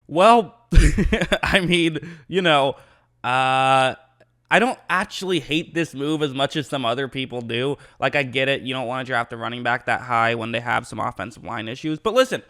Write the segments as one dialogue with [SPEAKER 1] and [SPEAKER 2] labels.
[SPEAKER 1] Well, I mean, I don't actually hate this move as much as some other people do. Like, I get it. You don't want to draft a running back that high when they have some offensive line issues. But listen,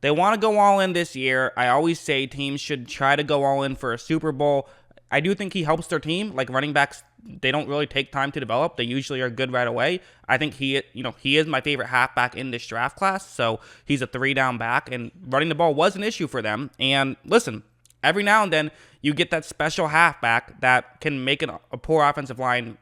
[SPEAKER 1] they want to go all in this year. I always say teams should try to go all in for a Super Bowl. I do think he helps their team. Like, running backs, they don't really take time to develop. They usually are good right away. I think he is my favorite halfback in this draft class. So he's a 3-down back, and running the ball was an issue for them. And listen, every now and then you get that special halfback that can make a poor offensive line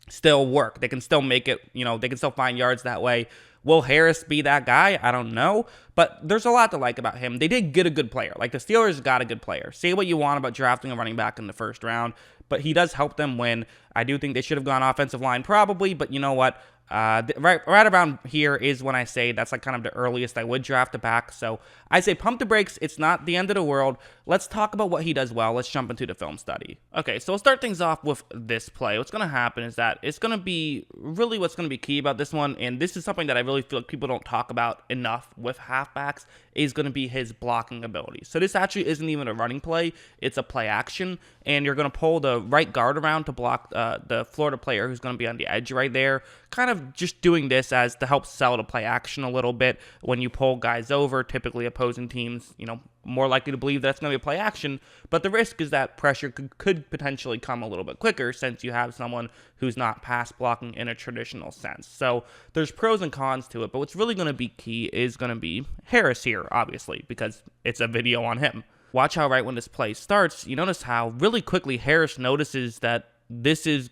[SPEAKER 1] still work. They can still make it, they can still find yards that way. Will Harris be that guy? I don't know. But there's a lot to like about him. They did get a good player. Like, the Steelers got a good player. Say what you want about drafting a running back in the first round, but he does help them win. I do think they should have gone offensive line probably, but you know what? Right around here is when I say that's like kind of the earliest I would draft a back. So I say pump the brakes. It's not the end of the world. Let's talk about what he does well. Let's jump into the film study. Okay, so we'll start things off with this play. What's going to happen is that it's going to be really what's going to be key about this one, and this is something that I really feel like people don't talk about enough with halfbacks, is going to be his blocking ability. So this actually isn't even a running play. It's a play action, and you're going to pull the right guard around to block the Florida player who's going to be on the edge right there. Kind of just doing this as to help sell the play action a little bit. When you pull guys over, typically opposing teams, more likely to believe that's going to be a play action, but the risk is that pressure could potentially come a little bit quicker since you have someone who's not pass blocking in a traditional sense. So there's pros and cons to it, but what's really going to be key is going to be Harris here, obviously, because it's a video on him. Watch how right when this play starts, you notice how really quickly Harris notices that this is,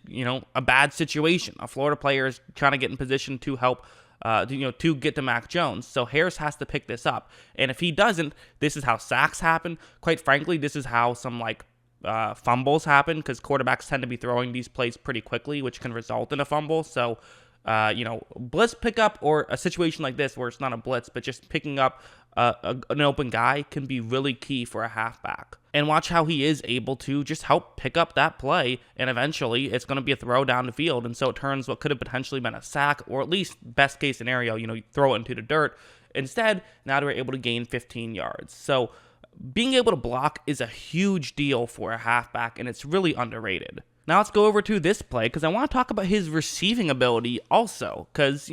[SPEAKER 1] a bad situation. A Florida player is trying to get in position to help to get to Mac Jones. So Harris has to pick this up. And if he doesn't, this is how sacks happen. Quite frankly, this is how some fumbles happen, because quarterbacks tend to be throwing these plays pretty quickly, which can result in a fumble. So, blitz pickup, or a situation like this where it's not a blitz, but just picking up an open guy can be really key for a halfback. And watch how he is able to just help pick up that play, and eventually it's going to be a throw down the field. And so it turns what could have potentially been a sack, or at least best case scenario, you throw it into the dirt. Instead, now they're able to gain 15 yards. So being able to block is a huge deal for a halfback, and it's really underrated. Now let's go over to this play, because I want to talk about his receiving ability also, because,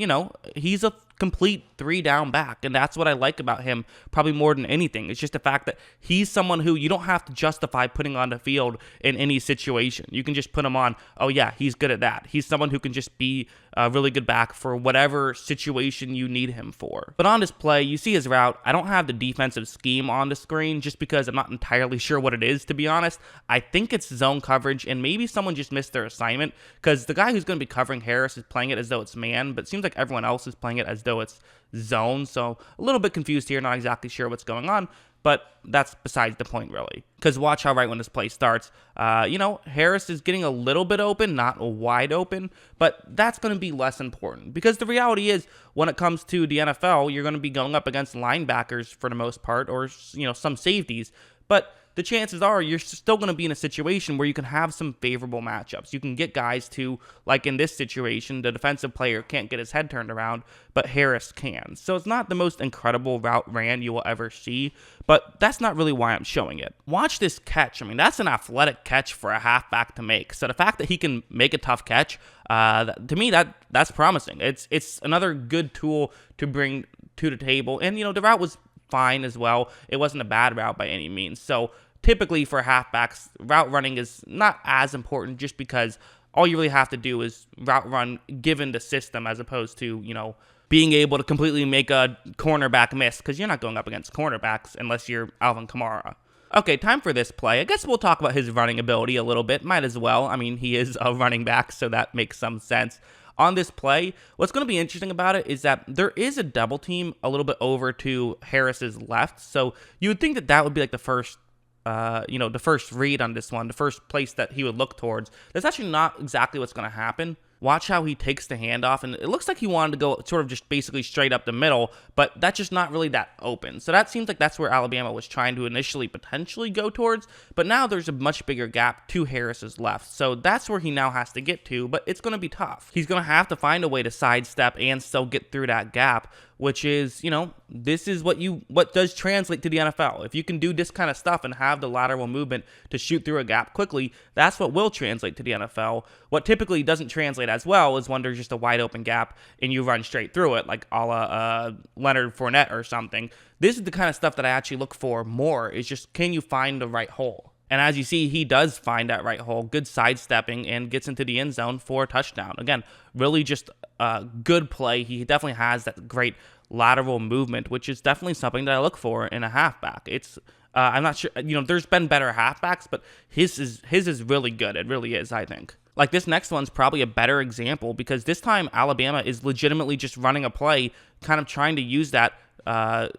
[SPEAKER 1] he's a complete 3-down back, and that's what I like about him probably more than anything. It's just the fact that he's someone who you don't have to justify putting on the field in any situation. You can just put him on, oh yeah, he's good at that. He's someone who can just be a really good back for whatever situation you need him for. But on this play, you see his route. I don't have the defensive scheme on the screen just because I'm not entirely sure what it is, to be honest. I think it's zone coverage, and maybe someone just missed their assignment, because the guy who's going to be covering Harris is playing it as though it's man, but it seems like everyone else is playing it as though it's zone. So a little bit confused here, not exactly sure what's going on, but that's besides the point, really. Because watch how right when this play starts, Harris is getting a little bit open, not wide open, but that's going to be less important, because the reality is when it comes to the NFL, you're going to be going up against linebackers for the most part, or some safeties, but the chances are you're still going to be in a situation where you can have some favorable matchups. You can get guys to, like in this situation, the defensive player can't get his head turned around, but Harris can. So it's not the most incredible route ran you will ever see, but that's not really why I'm showing it. Watch this catch. I mean, that's an athletic catch for a halfback to make. So the fact that he can make a tough catch, to me, that's promising. It's another good tool to bring to the table. And, the route was fine as well. It wasn't a bad route by any means. So typically for halfbacks, route running is not as important, just because all you really have to do is route run given the system, as opposed to, being able to completely make a cornerback miss, because you're not going up against cornerbacks unless you're Alvin Kamara. Okay, time for this play. I guess we'll talk about his running ability a little bit. Might as well. I mean, he is a running back, so that makes some sense. On this play, what's going to be interesting about it is that there is a double team a little bit over to Harris's left. So you would think that would be like the first the first read on this one, the first place that he would look towards. That's actually not exactly what's going to happen. Watch how he takes the handoff, and it looks like he wanted to go sort of just basically straight up the middle, but that's just not really that open. So that seems like that's where Alabama was trying to initially potentially go towards, but now there's a much bigger gap to Harris's left. So that's where he now has to get to, but it's going to be tough. He's going to have to find a way to sidestep and still get through that gap, which is, this is what does translate to the NFL. If you can do this kind of stuff and have the lateral movement to shoot through a gap quickly, that's what will translate to the NFL. What typically doesn't translate as well is when there's just a wide open gap and you run straight through it, like a la Leonard Fournette or something. This is the kind of stuff that I actually look for more, is just, can you find the right hole? And as you see, he does find that right hole, good sidestepping, and gets into the end zone for a touchdown. Again, really just a good play. He definitely has that great lateral movement, which is definitely something that I look for in a halfback. It's I'm not sure, there's been better halfbacks, but his is really good. It really is, I think. Like, this next one's probably a better example, because this time Alabama is legitimately just running a play, kind of trying to use that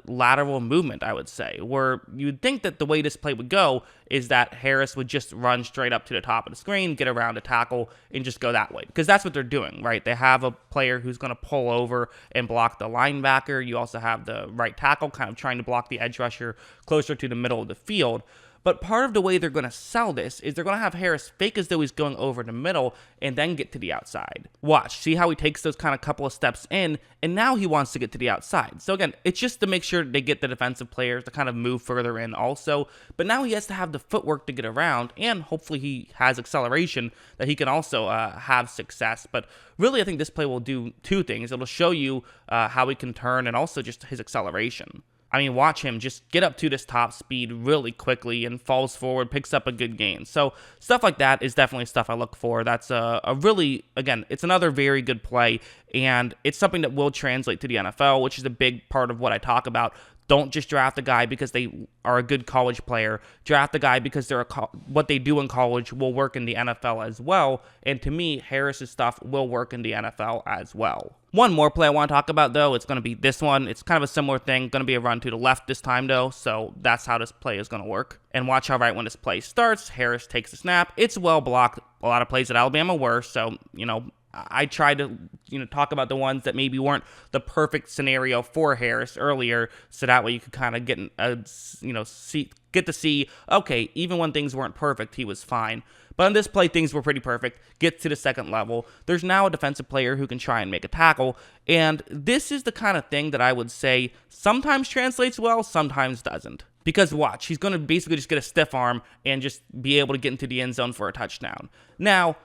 [SPEAKER 1] lateral movement, I would say, where you'd think that the way this play would go is that Harris would just run straight up to the top of the screen, get around a tackle, and just go that way, because that's what they're doing, right? They have a player who's going to pull over and block the linebacker. You also have the right tackle kind of trying to block the edge rusher closer to the middle of the field. But part of the way they're going to sell this is they're going to have Harris fake as though he's going over the middle and then get to the outside. Watch, see how he takes those kind of couple of steps in, and now he wants to get to the outside. So again, it's just to make sure they get the defensive players to kind of move further in also. But now he has to have the footwork to get around, and hopefully he has acceleration that he can also have success. But really, I think this play will do two things. It'll show you how he can turn, and also just his acceleration. I mean, watch him just get up to this top speed really quickly and falls forward, picks up a good gain. So stuff like that is definitely stuff I look for. That's a really, again, it's another very good play, and it's something that will translate to the NFL, which is a big part of what I talk about. Don't just draft a guy because they are a good college player. Draft a guy because they're what they do in college will work in the NFL as well. And to me, Harris's stuff will work in the NFL as well. One more play I want to talk about, though, it's going to be this one. It's kind of a similar thing. Going to be a run to the left this time, though. So that's how this play is going to work. And watch how right when this play starts, Harris takes the snap. It's well blocked. A lot of plays at Alabama were. So, I tried to, talk about the ones that maybe weren't the perfect scenario for Harris earlier, so that way you could kind of get to see, okay, even when things weren't perfect, he was fine. But on this play, things were pretty perfect. Gets to the second level. There's now a defensive player who can try and make a tackle, and this is the kind of thing that I would say sometimes translates well, sometimes doesn't. Because watch, he's going to basically just get a stiff arm and just be able to get into the end zone for a touchdown. Now,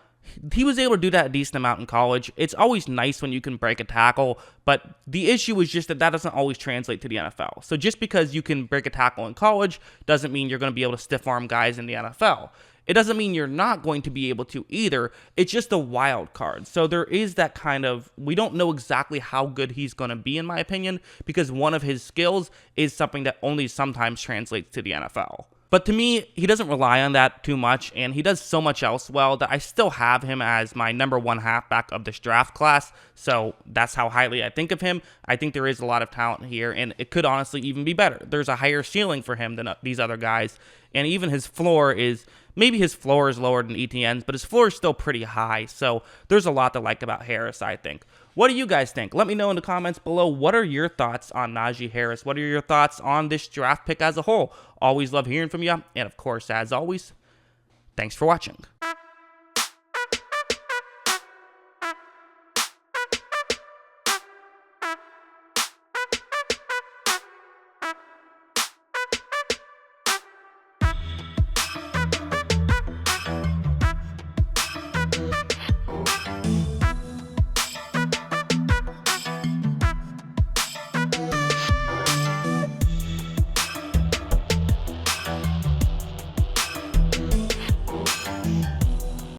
[SPEAKER 1] he was able to do that a decent amount in college. It's always nice when you can break a tackle, but the issue is just that doesn't always translate to the NFL. So just because you can break a tackle in college doesn't mean you're going to be able to stiff arm guys in the NFL. It doesn't mean you're not going to be able to either. It's just a wild card. So there is that kind of, we don't know exactly how good he's going to be, in my opinion, because one of his skills is something that only sometimes translates to the NFL. But to me, he doesn't rely on that too much, and he does so much else well that I still have him as my number one halfback of this draft class. So that's how highly I think of him. I think there is a lot of talent here, and it could honestly even be better. There's a higher ceiling for him than these other guys, and even his floor is, maybe his floor is lower than ETN's, but his floor is still pretty high. So there's a lot to like about Harris, I think. What do you guys think? Let me know in the comments below. What are your thoughts on Najee Harris? What are your thoughts on this draft pick as a whole? Always love hearing from you. And of course, as always, thanks for watching.